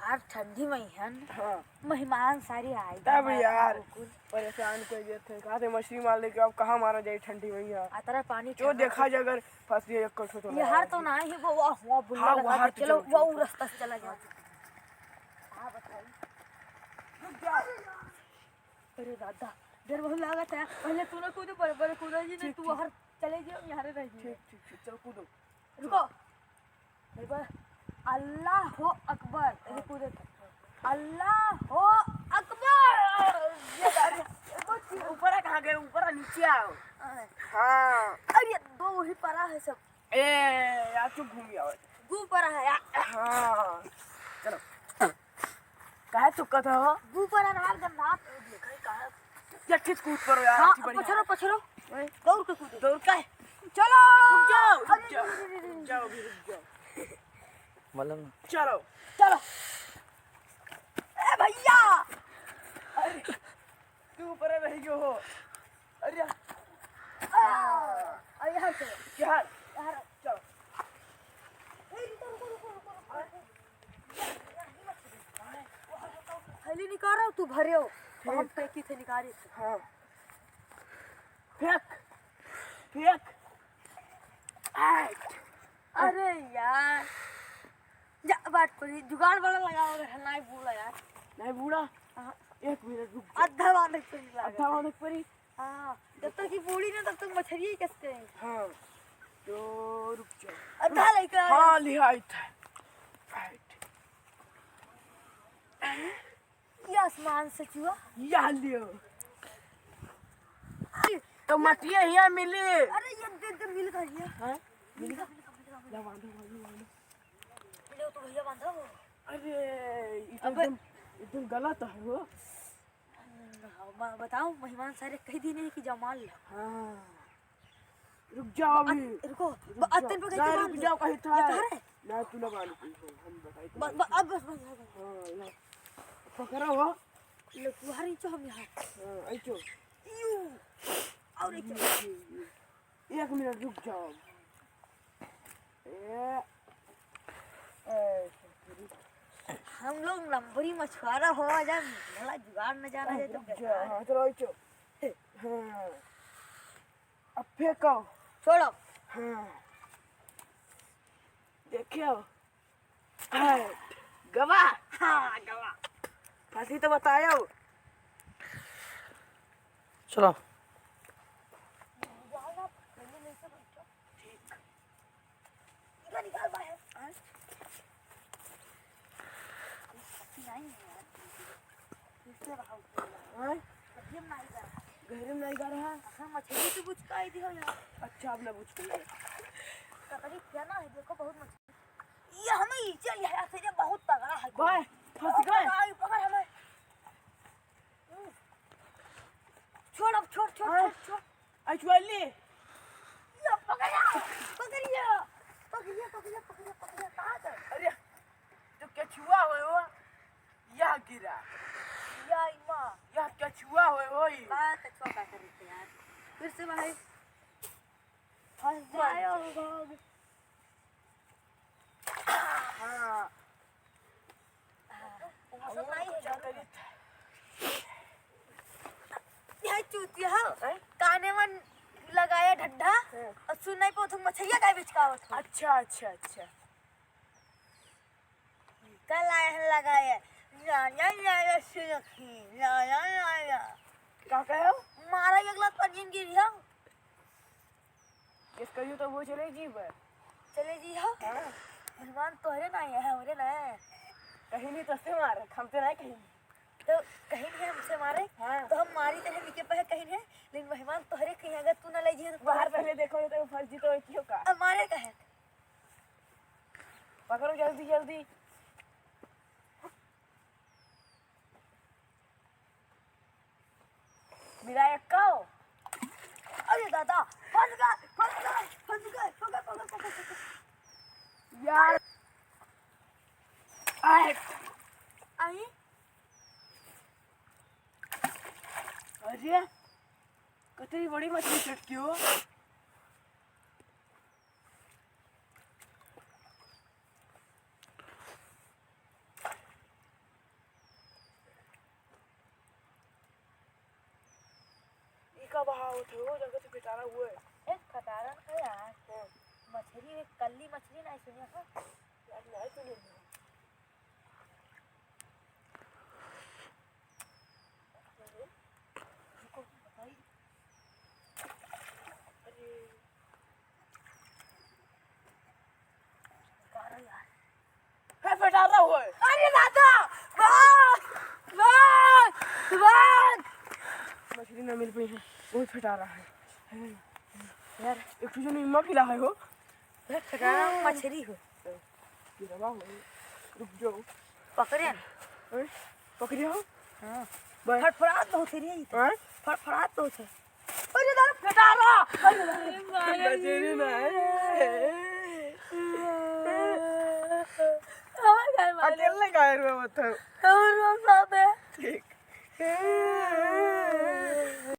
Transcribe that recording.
यार ठंडी में है हाँ मेहमान सारे आए तब यार परेशान कर दिए थे। कहा थे मछली मार लेके अब कहाँ मारा जाए ठंडी में यार। अतरा पानी जो देखा जाए अगर फंस गया एक कठो तो यार तो ना ही वो हुआ बुल्ला हाँ, लगा के चलो वो रास्ता से चला गया। हां बताइए अरे दादा डर बहुत लागत है। पहले तू ना कूदो बड़े कूदा जी ने तू हर चले जाओ यहाँ रह जी। ठीक चलो कूदो रुको एक बार अल्लाह हो अकबर ऐसे कूदे अल्लाह हो अकबर। ये ऊपर कहाँ गए ऊपर नीचे आओ। हाँ अरे दो ही परा है सब। ए यार तू घूम गया दो परा है यार। हाँ चलो काहे चुका था हो दो परा ना गंदा देखा कहां या किस कूद पर यार। हाँ पछड़ो दौड़ के कूदो दौड़ का चलो रुक जाओ मतलब चलो चलो ए भैया अरे तू ऊपर रह गयो हो। अरे अरे यहाँ से यार यार चलो थैली निकाल रहा तू भरे हो हम फेंकी थे निकाली थे। हाँ फेंक फेंक अरे यार जा बात करी जुगाड़ वाला लगा होगा नहीं बोला यार नहीं बूढ़ा हाँ। एक मिनट रुक जा। आधा वाले परी लगा आधा वाले परी हाँ जब तक की बूढ़ी ना तब तक मछली ही कसते हैं। हाँ तो रुक जाओ आधा लेकर हाँ लिया था ये आसमान से चुआ या लियो तो मटिया यहाँ मिली। अरे ये दे मिल गया हाँ मिलेगा ला बांधो मिले तो भैया बांधा हो। अरे एकदम गलत है वो। बताओ मेहमान सारे कह दी नहीं कि जमाल लो। हाँ रुक जाओ अभी रुको अतन पे ना रुक जाओ कहीं था है ना तू ना बांध हम बताए अब बस हाँ ला पकड़ा हो ले तुम्हारी जो हम यहाँ हाँ ऐचो यू और एक मिनट रुक जाओ हम लोग नंबरी मछुआरा हो जा भला जुगाड़ न जाना है तो हाँ चलो ऐचो हाँ अब फेंको छोड़ो हाँ देखियो गवा हाँ गवा फंसी तो बताया चलो निकाल बाहर गहरे में नहीं जा रहा हाँ मछली तो कुछ काई दी हो यार। अच्छा अब ना पूछ के कतरी क्या ना है देखो बहुत मछली ये हमें चल यार तेरे बहुत तगड़ा है बाय फंस गए आई पकड़ हमें छोड़ अब छोड़ ऐचवाली ये पकड़िया कहां गए। अरे तो क्या छुआ हो यह गिरा या इमा यह क्या छुआ हो बात अच्छा का करते यार फिर से भाई फंस जाए और भाग हाँ हम नहीं है जरूर यह चूतिया है काने में लगाया ढड्ढा और सुनाई पे तुम मछलियां का बिचकावत हो। अच्छा कल आए हैं लगाया या सुनखी या क्या कहो मारा एक लाख पर गिन गिरी हो किस कहियो तो वो चले जी बे चले जी हो मेहमान तोहरे ना है हमरे ना कहीं नहीं तो से मार हम तो नहीं कहीं तो कहीं है हमसे मारे हाँ तो हम मारी तरह निके पे कहीं है लेकिन मेहमान तोहरे कहीं अगर तू ना ले जी तो बाहर पहले देखो तो फर्जी तो क्यों का अब मारे कहे पकड़ो जल्दी मेरा एक काओ अरे दादा फंस गए पकड़ यार आई अरे कितनी बड़ी मछली चटकी हो का बहाव थे वो जगह से पिटारा हुए एक खटारा है यार मछली एक कल्ली मछली नहीं सुनिया का यार नहीं सुने रुको बताइए अरे कारण यार है पिटारा हुए अरे दादा भाग भाग भाग मछली ना मिल पाई है बहुत पिटारा है यार एक तुझे निम्मा खिला है हो खटारा मछली हो ये दबा हो रुक जाओ पकड़े पकड़िया हो हाँ बस फटफड़ात बहुत है रे हैं फटफड़ात बहुत है अरे दादा खटारा मछली ना अकेले गायर हुआ मत और साथ है ठीक